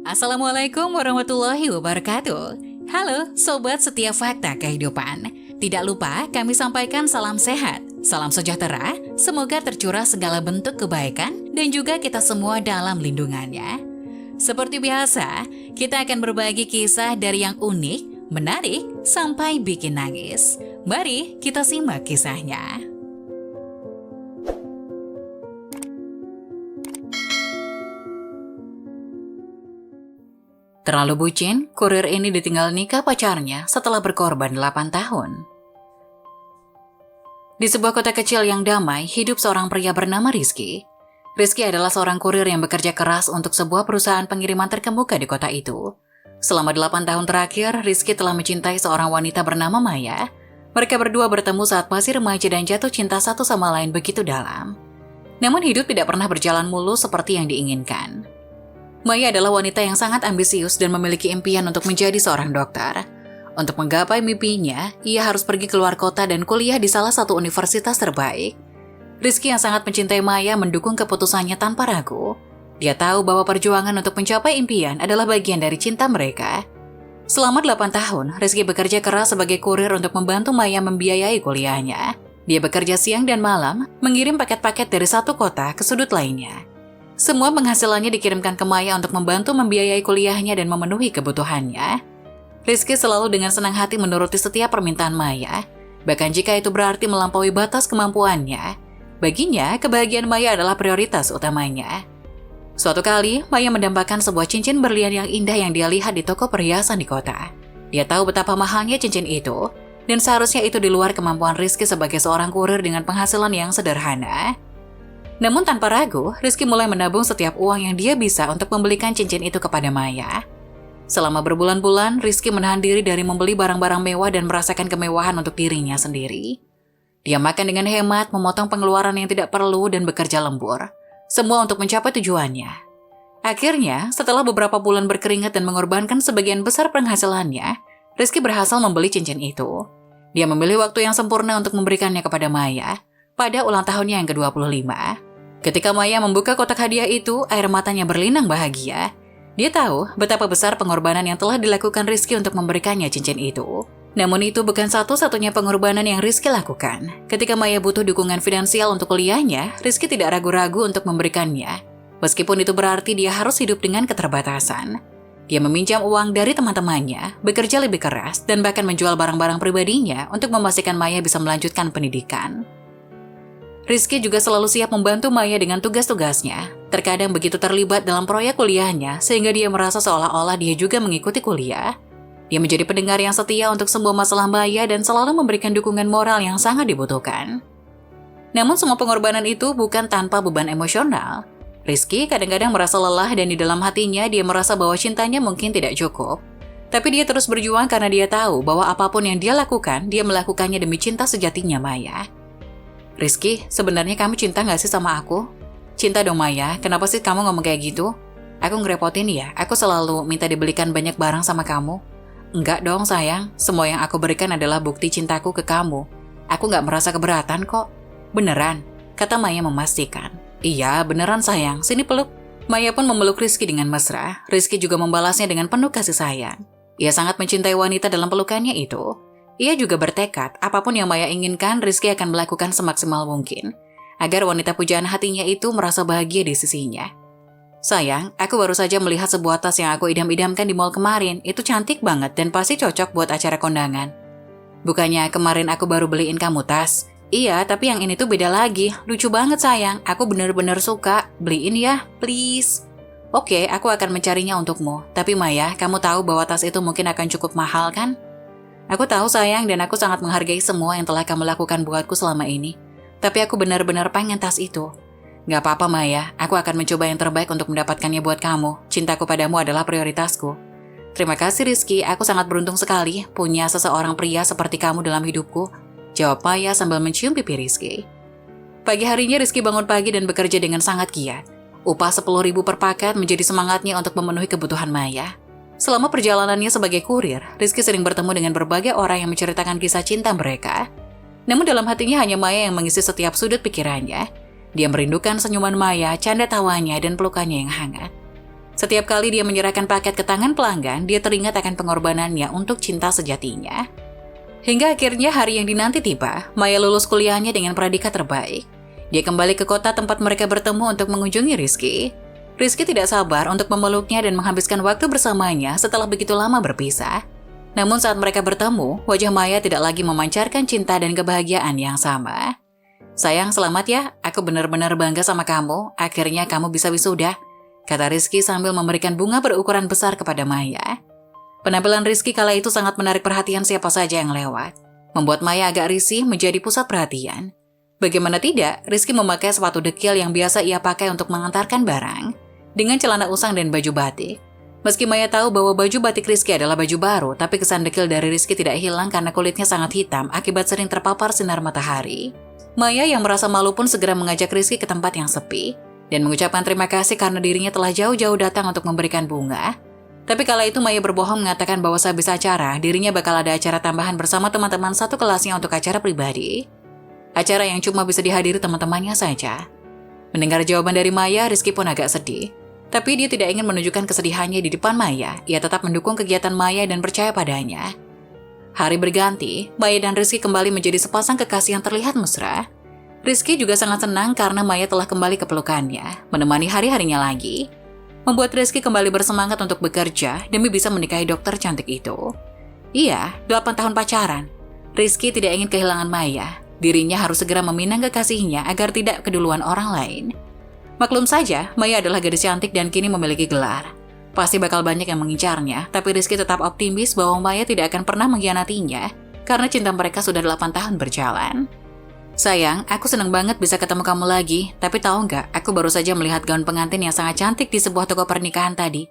Assalamualaikum warahmatullahi wabarakatuh. Halo Sobat Setiap Fakta Kehidupan. Tidak lupa kami sampaikan salam sehat, salam sejahtera, semoga tercurah segala bentuk kebaikan dan juga kita semua dalam lindungannya. Seperti biasa, kita akan berbagi kisah dari yang unik, menarik, sampai bikin nangis. Mari kita simak kisahnya. Terlalu bucin, kurir ini ditinggal nikah pacarnya setelah berkorban 8 tahun. Di sebuah kota kecil yang damai, hidup seorang pria bernama Rizky. Rizky adalah seorang kurir yang bekerja keras untuk sebuah perusahaan pengiriman terkemuka di kota itu. Selama 8 tahun terakhir, Rizky telah mencintai seorang wanita bernama Maya. Mereka berdua bertemu saat masih remaja dan jatuh cinta satu sama lain begitu dalam. Namun hidup tidak pernah berjalan mulus seperti yang diinginkan. Maya adalah wanita yang sangat ambisius dan memiliki impian untuk menjadi seorang dokter. Untuk menggapai mimpinya, ia harus pergi keluar kota dan kuliah di salah satu universitas terbaik. Rizky yang sangat mencintai Maya mendukung keputusannya tanpa ragu. Dia tahu bahwa perjuangan untuk mencapai impian adalah bagian dari cinta mereka. Selama 8 tahun, Rizky bekerja keras sebagai kurir untuk membantu Maya membiayai kuliahnya. Dia bekerja siang dan malam, mengirim paket-paket dari satu kota ke sudut lainnya. Semua penghasilannya dikirimkan ke Maya untuk membantu membiayai kuliahnya dan memenuhi kebutuhannya. Rizky selalu dengan senang hati menuruti setiap permintaan Maya, bahkan jika itu berarti melampaui batas kemampuannya. Baginya, kebahagiaan Maya adalah prioritas utamanya. Suatu kali, Maya mendambakan sebuah cincin berlian yang indah yang dia lihat di toko perhiasan di kota. Dia tahu betapa mahalnya cincin itu, dan seharusnya itu di luar kemampuan Rizky sebagai seorang kurir dengan penghasilan yang sederhana. Namun tanpa ragu, Rizky mulai menabung setiap uang yang dia bisa untuk membelikan cincin itu kepada Maya. Selama berbulan-bulan, Rizky menahan diri dari membeli barang-barang mewah dan merasakan kemewahan untuk dirinya sendiri. Dia makan dengan hemat, memotong pengeluaran yang tidak perlu dan bekerja lembur. Semua untuk mencapai tujuannya. Akhirnya, setelah beberapa bulan berkeringat dan mengorbankan sebagian besar penghasilannya, Rizky berhasil membeli cincin itu. Dia memilih waktu yang sempurna untuk memberikannya kepada Maya pada ulang tahunnya yang ke-25. Ketika Maya membuka kotak hadiah itu, air matanya berlinang bahagia. Dia tahu betapa besar pengorbanan yang telah dilakukan Rizky untuk memberikannya cincin itu. Namun itu bukan satu-satunya pengorbanan yang Rizky lakukan. Ketika Maya butuh dukungan finansial untuk kuliahnya, Rizky tidak ragu-ragu untuk memberikannya. Meskipun itu berarti dia harus hidup dengan keterbatasan. Dia meminjam uang dari teman-temannya, bekerja lebih keras, dan bahkan menjual barang-barang pribadinya untuk memastikan Maya bisa melanjutkan pendidikan. Rizky juga selalu siap membantu Maya dengan tugas-tugasnya. Terkadang begitu terlibat dalam proyek kuliahnya, sehingga dia merasa seolah-olah dia juga mengikuti kuliah. Dia menjadi pendengar yang setia untuk semua masalah Maya dan selalu memberikan dukungan moral yang sangat dibutuhkan. Namun semua pengorbanan itu bukan tanpa beban emosional. Rizky kadang-kadang merasa lelah dan di dalam hatinya dia merasa bahwa cintanya mungkin tidak cukup. Tapi dia terus berjuang karena dia tahu bahwa apapun yang dia lakukan, dia melakukannya demi cinta sejatinya Maya. Rizky, sebenarnya kamu cinta gak sih sama aku? Cinta dong Maya, kenapa sih kamu ngomong kayak gitu? Aku ngerepotin ya, aku selalu minta dibelikan banyak barang sama kamu. Enggak dong sayang, semua yang aku berikan adalah bukti cintaku ke kamu. Aku gak merasa keberatan kok. Beneran, kata Maya memastikan. Iya, beneran sayang, sini peluk. Maya pun memeluk Rizky dengan mesra. Rizky juga membalasnya dengan penuh kasih sayang. Ia sangat mencintai wanita dalam pelukannya itu. Ia juga bertekad, apapun yang Maya inginkan, Rizky akan melakukan semaksimal mungkin, agar wanita pujaan hatinya itu merasa bahagia di sisinya. Sayang, aku baru saja melihat sebuah tas yang aku idam-idamkan di mall kemarin, itu cantik banget dan pasti cocok buat acara kondangan. Bukannya kemarin aku baru beliin kamu tas? Iya, tapi yang ini tuh beda lagi, lucu banget sayang, aku bener-bener suka, beliin ya, please. Oke, aku akan mencarinya untukmu, tapi Maya, kamu tahu bahwa tas itu mungkin akan cukup mahal kan? Aku tahu sayang dan aku sangat menghargai semua yang telah kamu lakukan buatku selama ini. Tapi aku benar-benar pengen tas itu. Gak apa-apa Maya, aku akan mencoba yang terbaik untuk mendapatkannya buat kamu. Cintaku padamu adalah prioritasku. Terima kasih Rizky, aku sangat beruntung sekali punya seseorang pria seperti kamu dalam hidupku. Jawab Maya sambil mencium pipi Rizky. Pagi harinya Rizky bangun pagi dan bekerja dengan sangat giat. Upah 10.000 per paket menjadi semangatnya untuk memenuhi kebutuhan Maya. Selama perjalanannya sebagai kurir, Rizky sering bertemu dengan berbagai orang yang menceritakan kisah cinta mereka. Namun dalam hatinya hanya Maya yang mengisi setiap sudut pikirannya. Dia merindukan senyuman Maya, canda tawanya, dan pelukannya yang hangat. Setiap kali dia menyerahkan paket ke tangan pelanggan, dia teringat akan pengorbanannya untuk cinta sejatinya. Hingga akhirnya hari yang dinanti tiba, Maya lulus kuliahnya dengan predikat terbaik. Dia kembali ke kota tempat mereka bertemu untuk mengunjungi Rizky. Rizky tidak sabar untuk memeluknya dan menghabiskan waktu bersamanya setelah begitu lama berpisah. Namun saat mereka bertemu, wajah Maya tidak lagi memancarkan cinta dan kebahagiaan yang sama. "Sayang, selamat ya. Aku benar-benar bangga sama kamu. Akhirnya kamu bisa wisuda," kata Rizky sambil memberikan bunga berukuran besar kepada Maya. Penampilan Rizky kala itu sangat menarik perhatian siapa saja yang lewat. Membuat Maya agak risih menjadi pusat perhatian. Bagaimana tidak, Rizky memakai sepatu dekil yang biasa ia pakai untuk mengantarkan barang, dengan celana usang dan baju batik. Meski Maya tahu bahwa baju batik Rizky adalah baju baru, tapi kesan dekil dari Rizky tidak hilang karena kulitnya sangat hitam akibat sering terpapar sinar matahari. Maya yang merasa malu pun segera mengajak Rizky ke tempat yang sepi, dan mengucapkan terima kasih karena dirinya telah jauh-jauh datang untuk memberikan bunga. Tapi kala itu Maya berbohong mengatakan bahwa sehabis acara, dirinya bakal ada acara tambahan bersama teman-teman satu kelasnya untuk acara pribadi. Acara yang cuma bisa dihadiri teman-temannya saja. Mendengar jawaban dari Maya, Rizky pun agak sedih. Tapi dia tidak ingin menunjukkan kesedihannya di depan Maya. Ia tetap mendukung kegiatan Maya dan percaya padanya. Hari berganti, Maya dan Rizky kembali menjadi sepasang kekasih yang terlihat mesra. Rizky juga sangat senang karena Maya telah kembali ke pelukannya, menemani hari-harinya lagi. Membuat Rizky kembali bersemangat untuk bekerja demi bisa menikahi dokter cantik itu. Iya, 8 tahun pacaran. Rizky tidak ingin kehilangan Maya. Dirinya harus segera meminang kekasihnya agar tidak keduluan orang lain. Maklum saja, Maya adalah gadis cantik dan kini memiliki gelar. Pasti bakal banyak yang mengincarnya, tapi Rizky tetap optimis bahwa Maya tidak akan pernah mengkhianatinya karena cinta mereka sudah 8 tahun berjalan. "Sayang, aku senang banget bisa ketemu kamu lagi, tapi tahu nggak, aku baru saja melihat gaun pengantin yang sangat cantik di sebuah toko pernikahan tadi."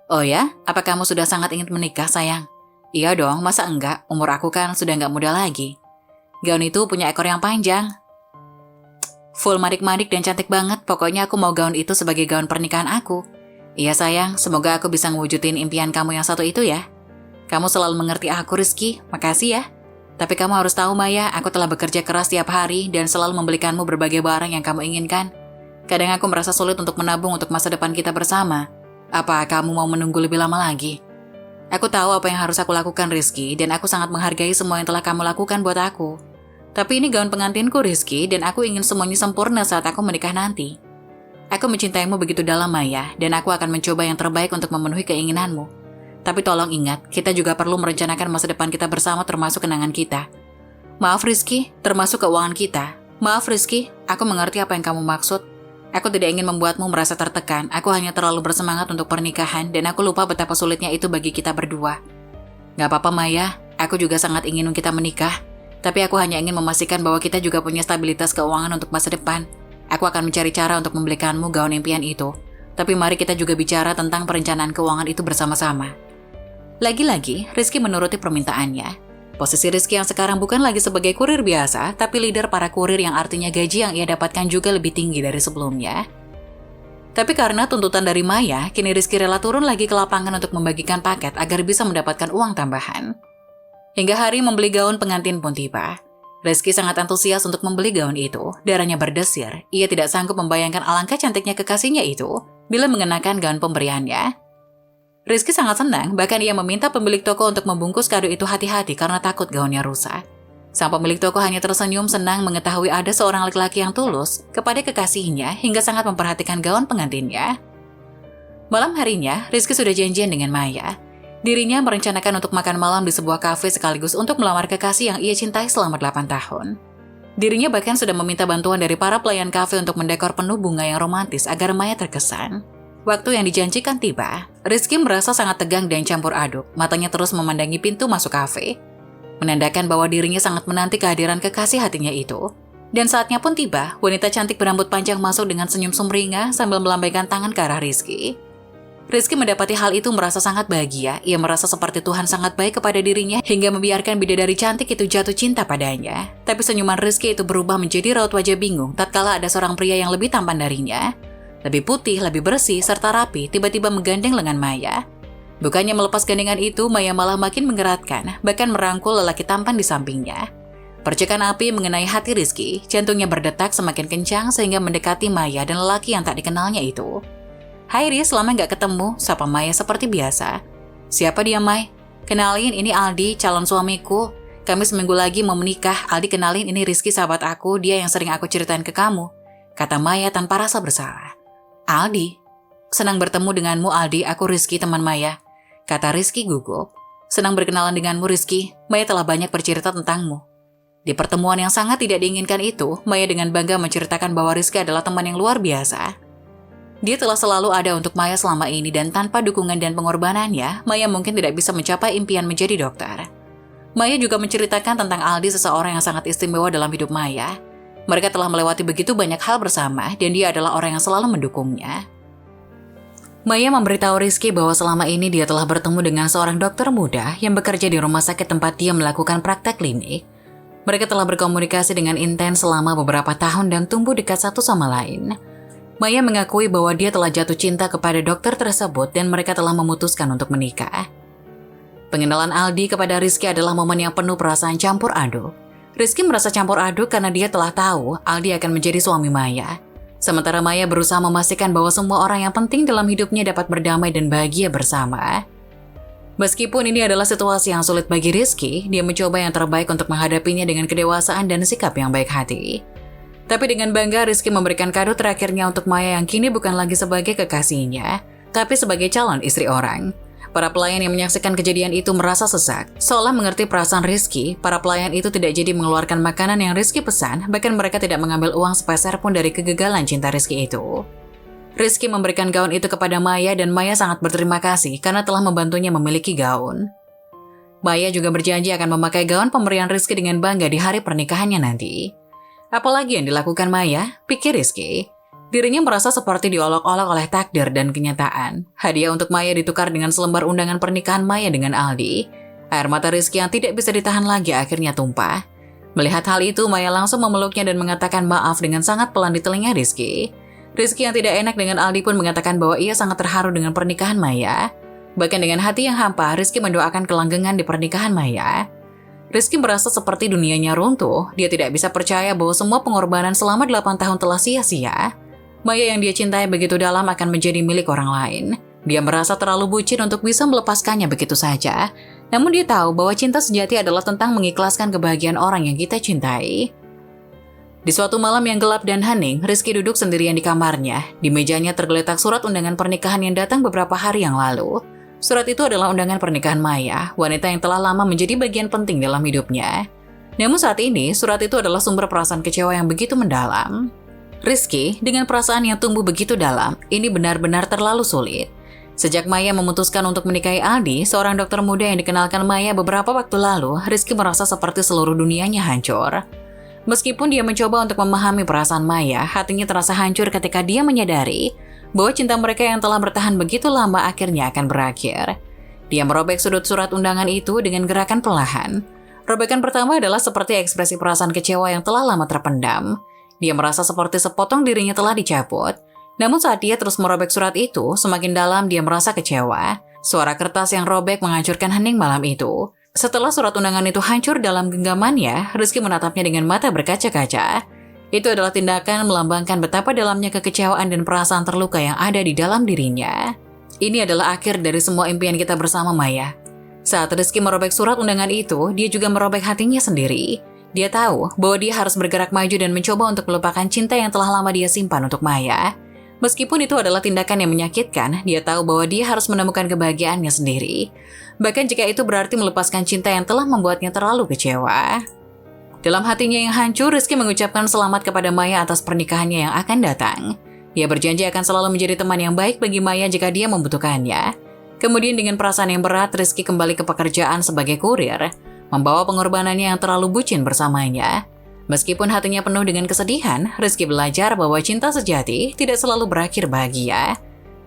"Oh ya? Apa kamu sudah sangat ingin menikah, sayang?" "Iya dong, masa enggak? Umur aku kan sudah nggak muda lagi." "Gaun itu punya ekor yang panjang. Full manik-manik dan cantik banget, pokoknya aku mau gaun itu sebagai gaun pernikahan aku." "Iya sayang, semoga aku bisa ngewujudin impian kamu yang satu itu ya." "Kamu selalu mengerti aku, Rizky, makasih ya. Tapi kamu harus tahu Maya, aku telah bekerja keras tiap hari dan selalu membelikanmu berbagai barang yang kamu inginkan. Kadang aku merasa sulit untuk menabung untuk masa depan kita bersama. Apa kamu mau menunggu lebih lama lagi?" "Aku tahu apa yang harus aku lakukan, Rizky, dan aku sangat menghargai semua yang telah kamu lakukan buat aku. Tapi ini gaun pengantinku, Rizky, dan aku ingin semuanya sempurna saat aku menikah nanti. Aku mencintaimu begitu dalam, Maya, dan aku akan mencoba yang terbaik untuk memenuhi keinginanmu. Tapi tolong ingat, kita juga perlu merencanakan masa depan kita bersama termasuk kenangan kita. Maaf, Rizky, termasuk keuangan kita. Maaf, Rizky, aku mengerti apa yang kamu maksud. Aku tidak ingin membuatmu merasa tertekan, aku hanya terlalu bersemangat untuk pernikahan, dan aku lupa betapa sulitnya itu bagi kita berdua. Gak apa-apa, Maya, aku juga sangat ingin kita menikah. Tapi aku hanya ingin memastikan bahwa kita juga punya stabilitas keuangan untuk masa depan. Aku akan mencari cara untuk membelikanmu gaun impian itu. Tapi mari kita juga bicara tentang perencanaan keuangan itu bersama-sama." Lagi-lagi, Rizky menuruti permintaannya. Posisi Rizky yang sekarang bukan lagi sebagai kurir biasa, tapi leader para kurir yang artinya gaji yang ia dapatkan juga lebih tinggi dari sebelumnya. Tapi karena tuntutan dari Maya, kini Rizky rela turun lagi ke lapangan untuk membagikan paket agar bisa mendapatkan uang tambahan. Hingga hari membeli gaun pengantin pun tiba. Rizky sangat antusias untuk membeli gaun itu, darahnya berdesir. Ia tidak sanggup membayangkan alangkah cantiknya kekasihnya itu bila mengenakan gaun pemberiannya. Rizky sangat senang, bahkan ia meminta pemilik toko untuk membungkus kado itu hati-hati karena takut gaunnya rusak. Sang pemilik toko hanya tersenyum senang mengetahui ada seorang laki-laki yang tulus kepada kekasihnya hingga sangat memperhatikan gaun pengantinnya. Malam harinya, Rizky sudah janjian dengan Maya. Dirinya merencanakan untuk makan malam di sebuah kafe sekaligus untuk melamar kekasih yang ia cintai selama 8 tahun. Dirinya bahkan sudah meminta bantuan dari para pelayan kafe untuk mendekor penuh bunga yang romantis agar Maya terkesan. Waktu yang dijanjikan tiba, Rizky merasa sangat tegang dan campur aduk. Matanya terus memandangi pintu masuk kafe, menandakan bahwa dirinya sangat menanti kehadiran kekasih hatinya itu. Dan saatnya pun tiba, wanita cantik berambut panjang masuk dengan senyum sumringah sambil melambaikan tangan ke arah Rizky. Rizky mendapati hal itu merasa sangat bahagia. Ia merasa seperti Tuhan sangat baik kepada dirinya hingga membiarkan bidadari cantik itu jatuh cinta padanya. Tapi senyuman Rizky itu berubah menjadi raut wajah bingung tatkala ada seorang pria yang lebih tampan darinya. Lebih putih, lebih bersih, serta rapi, tiba-tiba menggandeng lengan Maya. Bukannya melepas gandengan itu, Maya malah makin mengeratkan, bahkan merangkul lelaki tampan di sampingnya. Percikan api mengenai hati Rizky, jantungnya berdetak semakin kencang sehingga mendekati Maya dan lelaki yang tak dikenalnya itu. "Hai Riz, lama nggak ketemu," sapa Maya seperti biasa. "Siapa dia, Mai?" "Kenalin, ini Aldi, calon suamiku. Kami seminggu lagi mau menikah. Aldi, kenalin, ini Rizky, sahabat aku, dia yang sering aku ceritain ke kamu," kata Maya tanpa rasa bersalah. "Aldi? Senang bertemu denganmu, Aldi. Aku Rizky, teman Maya," kata Rizky gugup. "Senang berkenalan denganmu, Rizky. Maya telah banyak bercerita tentangmu." Di pertemuan yang sangat tidak diinginkan itu, Maya dengan bangga menceritakan bahwa Rizky adalah teman yang luar biasa. Dia telah selalu ada untuk Maya selama ini dan tanpa dukungan dan pengorbanannya, Maya mungkin tidak bisa mencapai impian menjadi dokter. Maya juga menceritakan tentang Aldi, seseorang yang sangat istimewa dalam hidup Maya. Mereka telah melewati begitu banyak hal bersama dan dia adalah orang yang selalu mendukungnya. Maya memberitahu Rizky bahwa selama ini dia telah bertemu dengan seorang dokter muda yang bekerja di rumah sakit tempat dia melakukan praktek klinik. Mereka telah berkomunikasi dengan intens selama beberapa tahun dan tumbuh dekat satu sama lain. Maya mengakui bahwa dia telah jatuh cinta kepada dokter tersebut dan mereka telah memutuskan untuk menikah. Pengenalan Aldi kepada Rizky adalah momen yang penuh perasaan campur aduk. Rizky merasa campur aduk karena dia telah tahu Aldi akan menjadi suami Maya. Sementara Maya berusaha memastikan bahwa semua orang yang penting dalam hidupnya dapat berdamai dan bahagia bersama. Meskipun ini adalah situasi yang sulit bagi Rizky, dia mencoba yang terbaik untuk menghadapinya dengan kedewasaan dan sikap yang baik hati. Tapi dengan bangga, Rizky memberikan kado terakhirnya untuk Maya yang kini bukan lagi sebagai kekasihnya, tapi sebagai calon istri orang. Para pelayan yang menyaksikan kejadian itu merasa sesak. Seolah mengerti perasaan Rizky, para pelayan itu tidak jadi mengeluarkan makanan yang Rizky pesan, bahkan mereka tidak mengambil uang sepeser pun dari kegagalan cinta Rizky itu. Rizky memberikan gaun itu kepada Maya dan Maya sangat berterima kasih karena telah membantunya memiliki gaun. Maya juga berjanji akan memakai gaun pemberian Rizky dengan bangga di hari pernikahannya nanti. Apalagi yang dilakukan Maya, pikir Rizky. Dirinya merasa seperti diolok-olok oleh takdir dan kenyataan. Hadiah untuk Maya ditukar dengan selembar undangan pernikahan Maya dengan Aldi. Air mata Rizky yang tidak bisa ditahan lagi akhirnya tumpah. Melihat hal itu, Maya langsung memeluknya dan mengatakan maaf dengan sangat pelan di telinga Rizky. Rizky yang tidak enak dengan Aldi pun mengatakan bahwa ia sangat terharu dengan pernikahan Maya. Bahkan dengan hati yang hampa, Rizky mendoakan kelanggengan di pernikahan Maya. Rizky merasa seperti dunianya runtuh. Dia tidak bisa percaya bahwa semua pengorbanan selama 8 tahun telah sia-sia. Maya yang dia cintai begitu dalam akan menjadi milik orang lain. Dia merasa terlalu bucin untuk bisa melepaskannya begitu saja. Namun dia tahu bahwa cinta sejati adalah tentang mengikhlaskan kebahagiaan orang yang kita cintai. Di suatu malam yang gelap dan hening, Rizky duduk sendirian di kamarnya. Di mejanya tergeletak surat undangan pernikahan yang datang beberapa hari yang lalu. Surat itu adalah undangan pernikahan Maya, wanita yang telah lama menjadi bagian penting dalam hidupnya. Namun saat ini, surat itu adalah sumber perasaan kecewa yang begitu mendalam. Rizky, dengan perasaan yang tumbuh begitu dalam, ini benar-benar terlalu sulit. Sejak Maya memutuskan untuk menikahi Aldi, seorang dokter muda yang dikenalkan Maya beberapa waktu lalu, Rizky merasa seperti seluruh dunianya hancur. Meskipun dia mencoba untuk memahami perasaan Maya, hatinya terasa hancur ketika dia menyadari bahwa cinta mereka yang telah bertahan begitu lama akhirnya akan berakhir. Dia merobek sudut surat undangan itu dengan gerakan perlahan. Robekan pertama adalah seperti ekspresi perasaan kecewa yang telah lama terpendam. Dia merasa seperti sepotong dirinya telah dicabut. Namun saat dia terus merobek surat itu, semakin dalam dia merasa kecewa. Suara kertas yang robek menghancurkan hening malam itu. Setelah surat undangan itu hancur dalam genggamannya, Rizky menatapnya dengan mata berkaca-kaca. Itu adalah tindakan melambangkan betapa dalamnya kekecewaan dan perasaan terluka yang ada di dalam dirinya. Ini adalah akhir dari semua impian kita bersama, Maya. Saat Rizky merobek surat undangan itu, dia juga merobek hatinya sendiri. Dia tahu bahwa dia harus bergerak maju dan mencoba untuk melupakan cinta yang telah lama dia simpan untuk Maya. Meskipun itu adalah tindakan yang menyakitkan, dia tahu bahwa dia harus menemukan kebahagiaannya sendiri. Bahkan jika itu berarti melepaskan cinta yang telah membuatnya terlalu kecewa. Dalam hatinya yang hancur, Rizky mengucapkan selamat kepada Maya atas pernikahannya yang akan datang. Dia berjanji akan selalu menjadi teman yang baik bagi Maya jika dia membutuhkannya. Kemudian dengan perasaan yang berat, Rizky kembali ke pekerjaan sebagai kurir, membawa pengorbanannya yang terlalu bucin bersamanya. Meskipun hatinya penuh dengan kesedihan, Rizky belajar bahwa cinta sejati tidak selalu berakhir bahagia.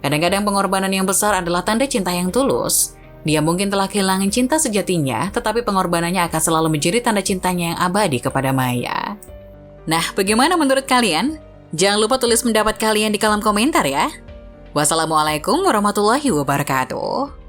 Kadang-kadang pengorbanan yang besar adalah tanda cinta yang tulus. Dia mungkin telah kehilangan cinta sejatinya, tetapi pengorbanannya akan selalu menjadi tanda cintanya yang abadi kepada Maya. Nah, bagaimana menurut kalian? Jangan lupa tulis pendapat kalian di kolom komentar ya. Wassalamualaikum warahmatullahi wabarakatuh.